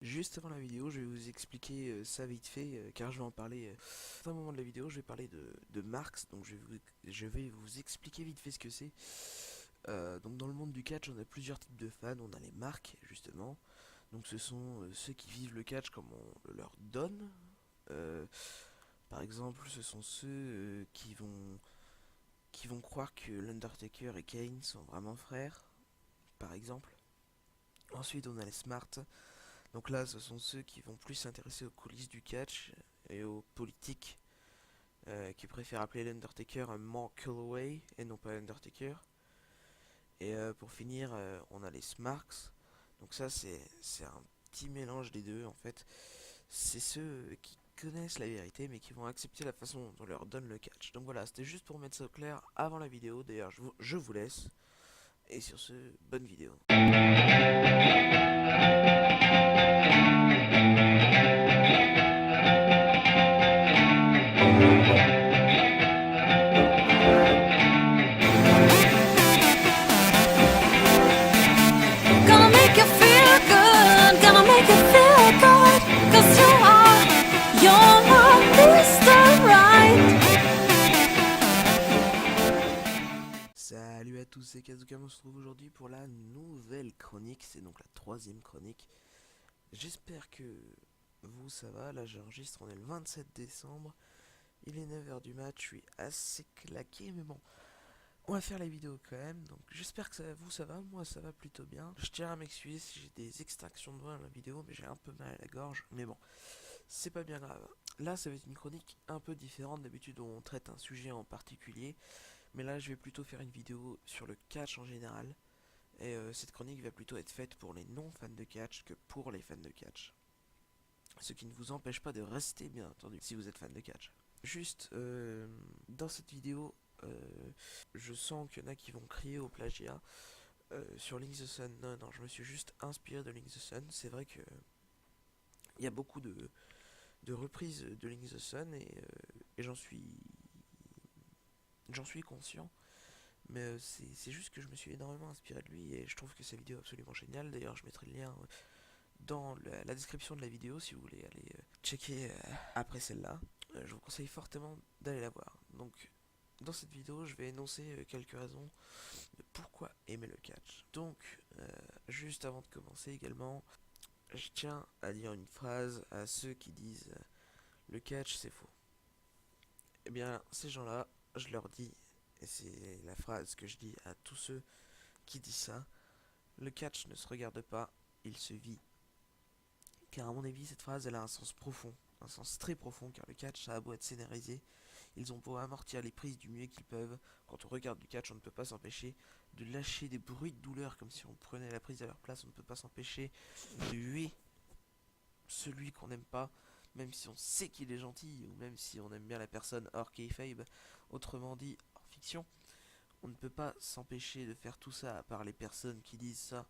Juste avant la vidéo, je vais vous expliquer ça vite fait, car je vais en parler à un moment de la vidéo. Je vais parler de Marx, donc je vais vous expliquer vite fait ce que c'est. Donc dans le monde du catch, on a plusieurs types de fans. On a les marques, justement. Donc ce sont ceux qui vivent le catch comme on le leur donne. Euh, Par exemple, ce sont ceux qui vont croire que l'Undertaker et Kane sont vraiment frères, par exemple. Ensuite, on a les smart. Donc là, ce sont ceux qui vont plus s'intéresser aux coulisses du catch et aux politiques, qui préfèrent appeler l'Undertaker un Mark Calloway et non pas Undertaker. Et pour finir, on a les Smarks. Donc ça, c'est un petit mélange des deux en fait. C'est ceux qui connaissent la vérité mais qui vont accepter la façon dont on leur donne le catch. Donc voilà, c'était juste pour mettre ça au clair avant la vidéo. D'ailleurs, je vous laisse. Et sur ce, bonne vidéo. Gonna make you feel good, gonna make you feel good, 'cause you're my Mr. Right. Salut à tous, c'est Kazuka, on se retrouve aujourd'hui pour la nouvelle chronique, c'est donc la troisième chronique. J'espère que vous ça va, là j'enregistre, on est le 27 décembre, il est 9h du mat, je suis assez claqué mais bon, on va faire la vidéo quand même, donc j'espère que ça va, moi ça va plutôt bien. Je tiens à m'excuser si j'ai des extractions de voix dans la vidéo, mais j'ai un peu mal à la gorge, mais bon, c'est pas bien grave. Là ça va être une chronique un peu différente, d'habitude on traite un sujet en particulier, mais là je vais plutôt faire une vidéo sur le catch en général. Et cette chronique va plutôt être faite pour les non-fans de catch que pour les fans de catch. Ce qui ne vous empêche pas de rester, bien entendu, si vous êtes fan de catch. Juste, dans cette vidéo, je sens qu'il y en a qui vont crier au plagiat sur Link the Sun. Non, non, je me suis juste inspiré de Link the Sun. C'est vrai que il y a beaucoup de reprises de Link the Sun et j'en suis conscient. Mais c'est juste que je me suis énormément inspiré de lui et je trouve que sa vidéo est absolument géniale. D'ailleurs, je mettrai le lien dans la description de la vidéo si vous voulez aller checker après celle-là. Je vous conseille fortement d'aller la voir. Donc, dans cette vidéo, je vais énoncer quelques raisons de pourquoi aimer le catch. Donc, juste avant de commencer également, je tiens à dire une phrase à ceux qui disent le catch c'est faux. Eh bien, ces gens-là, je leur dis, et c'est la phrase que je dis à tous ceux qui disent ça, le catch ne se regarde pas, il se vit. Car à mon avis, cette phrase, elle a un sens profond, un sens très profond, car le catch, ça a beau être scénarisé, ils ont beau amortir les prises du mieux qu'ils peuvent. Quand on regarde du catch, on ne peut pas s'empêcher de lâcher des bruits de douleur comme si on prenait la prise à leur place. On ne peut pas s'empêcher de huer celui qu'on n'aime pas, même si on sait qu'il est gentil, ou même si on aime bien la personne hors kayfabe, autrement dit, hors fiction. On ne peut pas s'empêcher de faire tout ça à part les personnes qui disent ça.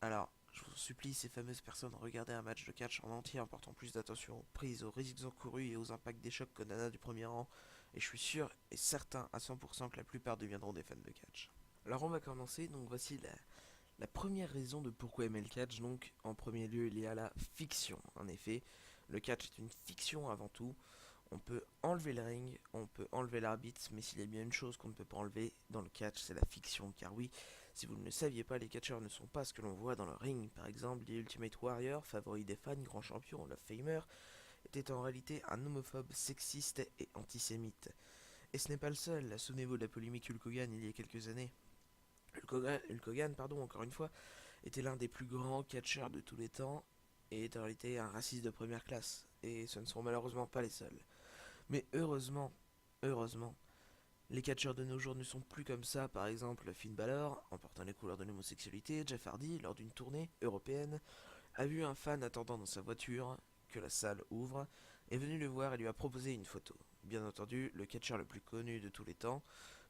Alors, je vous supplie, ces fameuses personnes, regardez un match de catch en entier en portant plus d'attention aux prises, aux risques encourus et aux impacts des chocs que Nana du premier rang. Et je suis sûr et certain à 100% que la plupart deviendront des fans de catch. Alors on va commencer, donc voici la première raison de pourquoi aimer le catch. Donc en premier lieu il y a la fiction. En effet, le catch est une fiction avant tout. On peut enlever le ring, on peut enlever l'arbitre, mais s'il y a bien une chose qu'on ne peut pas enlever dans le catch, c'est la fiction. Car oui, si vous ne le saviez pas, les catcheurs ne sont pas ce que l'on voit dans le ring. Par exemple, The Ultimate Warrior, favori des fans, grand champion, Hall of Famer, était en réalité un homophobe, sexiste et antisémite. Et ce n'est pas le seul, souvenez-vous de la polémique Hulk Hogan il y a quelques années. Hulk Hogan, pardon, encore une fois, était l'un des plus grands catcheurs de tous les temps et est en réalité un raciste de première classe. Et ce ne sont malheureusement pas les seuls. Mais heureusement, les catcheurs de nos jours ne sont plus comme ça. Par exemple, Finn Balor, en portant les couleurs de l'homosexualité, Jeff Hardy, lors d'une tournée européenne, a vu un fan attendant dans sa voiture que la salle ouvre, est venu le voir et lui a proposé une photo. Bien entendu, le catcheur le plus connu de tous les temps,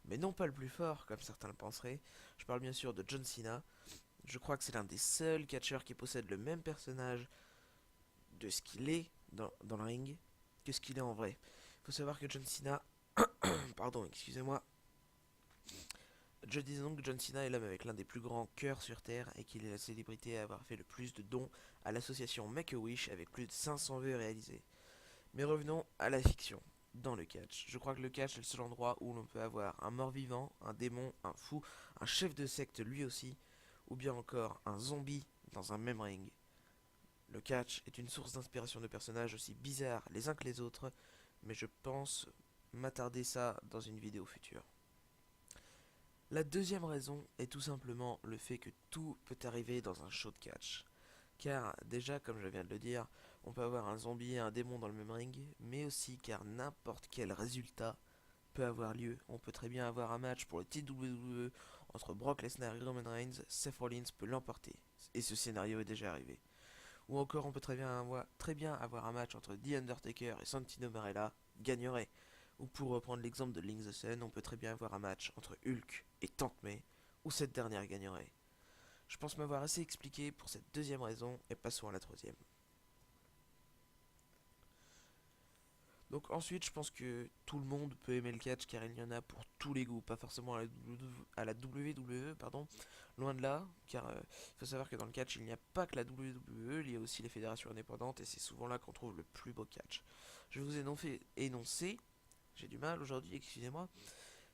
mais non pas le plus fort, comme certains le penseraient. Je parle bien sûr de John Cena. Je crois que c'est l'un des seuls catcheurs qui possède le même personnage de ce qu'il est dans le ring que ce qu'il est en vrai. Il faut savoir que John Cena, pardon, excusez-moi, Je dis donc que John Cena est l'homme avec l'un des plus grands cœurs sur Terre et qu'il est la célébrité à avoir fait le plus de dons à l'association Make-A-Wish avec plus de 500 vœux réalisés. Mais revenons à la fiction. Dans le catch, je crois que le catch est le seul endroit où l'on peut avoir un mort-vivant, un démon, un fou, un chef de secte lui aussi, ou bien encore un zombie dans un même ring. Le catch est une source d'inspiration de personnages aussi bizarres les uns que les autres, mais je pense m'attarder ça dans une vidéo future. La deuxième raison est tout simplement le fait que tout peut arriver dans un show de catch. Car déjà, comme je viens de le dire, on peut avoir un zombie et un démon dans le même ring, mais aussi car n'importe quel résultat peut avoir lieu. On peut très bien avoir un match pour le titre WWE entre Brock Lesnar et Roman Reigns, Seth Rollins peut l'emporter. Et ce scénario est déjà arrivé. Ou encore on peut très bien avoir un match entre The Undertaker et Santino Marella, gagnerait. Ou pour reprendre l'exemple de Link the Sun, on peut très bien avoir un match entre Hulk et Tank May, où cette dernière gagnerait. Je pense m'avoir assez expliqué pour cette deuxième raison, et passons à la troisième. Donc ensuite, je pense que tout le monde peut aimer le catch car il y en a pour tous les goûts, pas forcément à la WWE, pardon, loin de là, car il faut savoir que dans le catch, il n'y a pas que la WWE, il y a aussi les fédérations indépendantes et c'est souvent là qu'on trouve le plus beau catch. Je vais vous énoncer, j'ai du mal aujourd'hui, excusez-moi,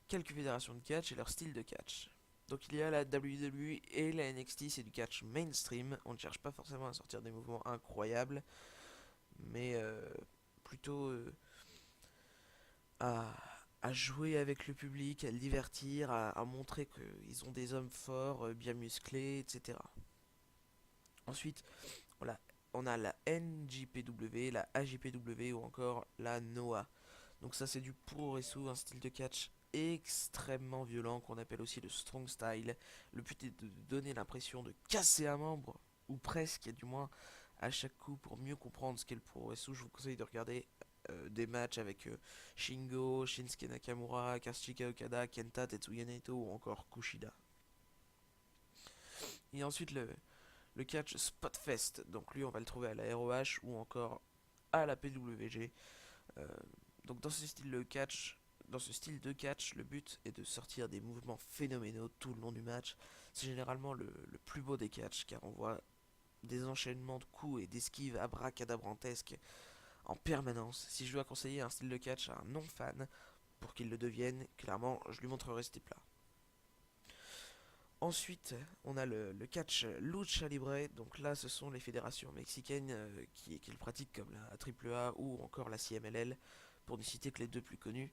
quelques fédérations de catch et leur style de catch. Donc il y a la WWE et la NXT, c'est du catch mainstream, on ne cherche pas forcément à sortir des mouvements incroyables, mais plutôt à, à jouer avec le public, à le divertir, à montrer qu'ils ont des hommes forts, bien musclés, etc. Ensuite, voilà, on a la NJPW, la AJPW ou encore la NOAH. Donc ça c'est du Puroresu, un style de catch extrêmement violent qu'on appelle aussi le strong style. Le but est de donner l'impression de casser un membre, ou presque, du moins, à chaque coup pour mieux comprendre ce qu'est le Puroresu. Je vous conseille de regarder des matchs avec Shingo, Shinsuke Nakamura, Kazuchika Okada, Kenta Tetsuya Naito ou encore Kushida. Et ensuite le catch Spotfest, donc lui on va le trouver à la ROH ou encore à la PWG. Euh, donc dans ce style de catch, le but est de sortir des mouvements phénoménaux tout le long du match. C'est généralement le plus beau des catchs car on voit des enchaînements de coups et d'esquives abracadabrantesques en permanence. Si je dois conseiller un style de catch à un non-fan pour qu'il le devienne, clairement je lui montrerai ce type-là. Ensuite, on a le catch Lucha Libre, donc là ce sont les fédérations mexicaines qui le pratiquent comme la AAA ou encore la CMLL, pour ne citer que les deux plus connus.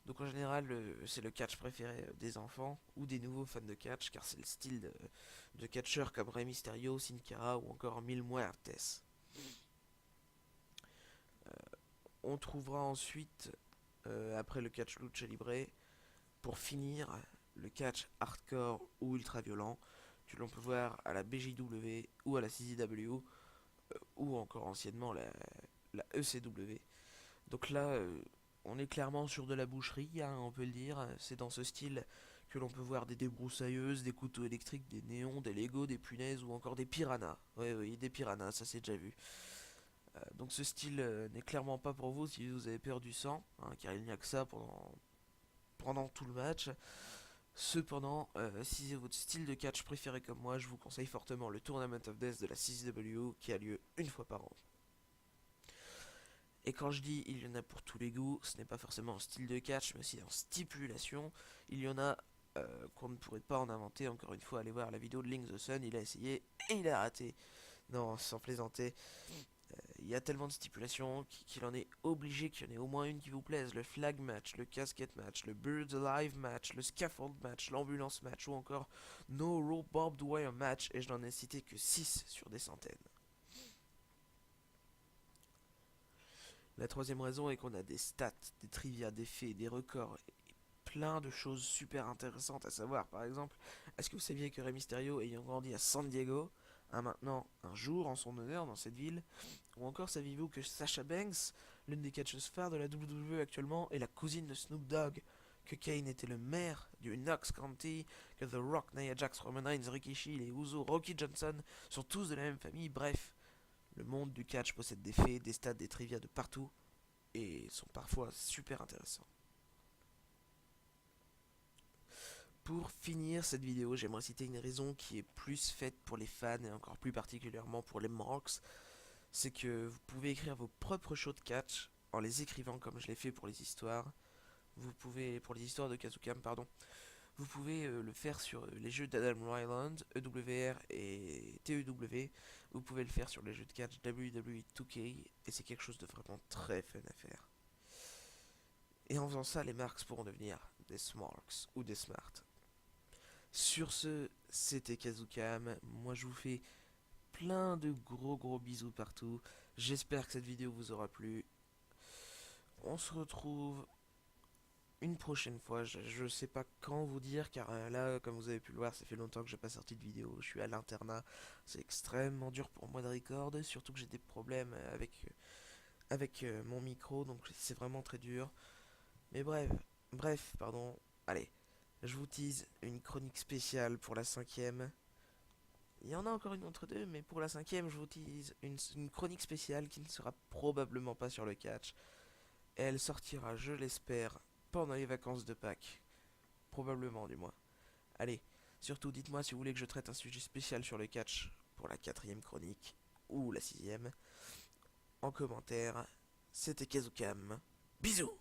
Donc en général, c'est le catch préféré des enfants ou des nouveaux fans de catch, car c'est le style de catcheurs comme Rey Mysterio, Sin Cara ou encore Mil Muertes. On trouvera ensuite, après le catch Lucha Libre, pour finir, le catch hardcore ou ultra violent, que l'on peut voir à la BJW ou à la CZW, ou encore anciennement la ECW. Donc là, on est clairement sur de la boucherie, hein, on peut le dire. C'est dans ce style que l'on peut voir des débroussailleuses, des couteaux électriques, des néons, des Legos, des punaises ou encore des piranhas. Oui, oui, des piranhas, ça c'est déjà vu. Donc ce style n'est clairement pas pour vous si vous avez peur du sang, hein, car il n'y a que ça pendant tout le match. Cependant, si c'est votre style de catch préféré comme moi, je vous conseille fortement le Tournament of Death de la CZW qui a lieu une fois par an. Et quand je dis il y en a pour tous les goûts, ce n'est pas forcément en style de catch, mais aussi en stipulation. Il y en a qu'on ne pourrait pas en inventer. Encore une fois, allez voir la vidéo de Link the Sun, il a essayé et il a raté. Non, sans plaisanter. Il y a tellement de stipulations qu'il en est obligé qu'il y en ait au moins une qui vous plaise. Le flag match, le casket match, le Birds Alive match, le scaffold match, l'ambulance match ou encore No Rope Barbed Wire match. Et je n'en ai cité que 6 sur des centaines. La troisième raison est qu'on a des stats, des trivia, des faits, des records et plein de choses super intéressantes à savoir. Par exemple, est-ce que vous saviez que Rey Mysterio, ayant grandi à San Diego, a maintenant un jour en son honneur dans cette ville? Ou encore, saviez-vous que Sasha Banks, l'une des catcheuses phares de la WWE actuellement, est la cousine de Snoop Dogg? Que Kane était le maire du Knox County, que The Rock, Nia Jax, Roman Reigns, Rikishi, les Usos, Rocky Johnson sont tous de la même famille. Bref, le monde du catch possède des faits, des stats, des trivia de partout et sont parfois super intéressants. Pour finir cette vidéo, j'aimerais citer une raison qui est plus faite pour les fans et encore plus particulièrement pour les marks. C'est que vous pouvez écrire vos propres shows de catch en les écrivant comme je l'ai fait pour les histoires. Vous pouvez, pour les histoires de Kazukam, pardon, vous pouvez le faire sur les jeux d'Adam Ryland, EWR et TEW. Vous pouvez le faire sur les jeux de catch WWE 2K et c'est quelque chose de vraiment très fun à faire. Et en faisant ça, les marks pourront devenir des smarks ou des smart. Sur ce, c'était Kazukam. Moi, je vous fais plein de gros bisous partout. J'espère que cette vidéo vous aura plu. On se retrouve une prochaine fois. Je sais pas quand vous dire, car là, comme vous avez pu le voir, ça fait longtemps que j'ai pas sorti de vidéo. Je suis à l'internat. C'est extrêmement dur pour moi de record, surtout que j'ai des problèmes avec mon micro, donc c'est vraiment très dur. Mais bref, pardon. Allez, je vous tease une chronique spéciale pour la 5ème. Il y en a encore une entre deux, mais pour la 5ème, je vous tease une chronique spéciale qui ne sera probablement pas sur le catch. Elle sortira, je l'espère, pendant les vacances de Pâques. Probablement, du moins. Allez, surtout dites-moi si vous voulez que je traite un sujet spécial sur le catch pour la 4ème chronique, ou la 6ème. En commentaire, c'était Kazukam. Bisous!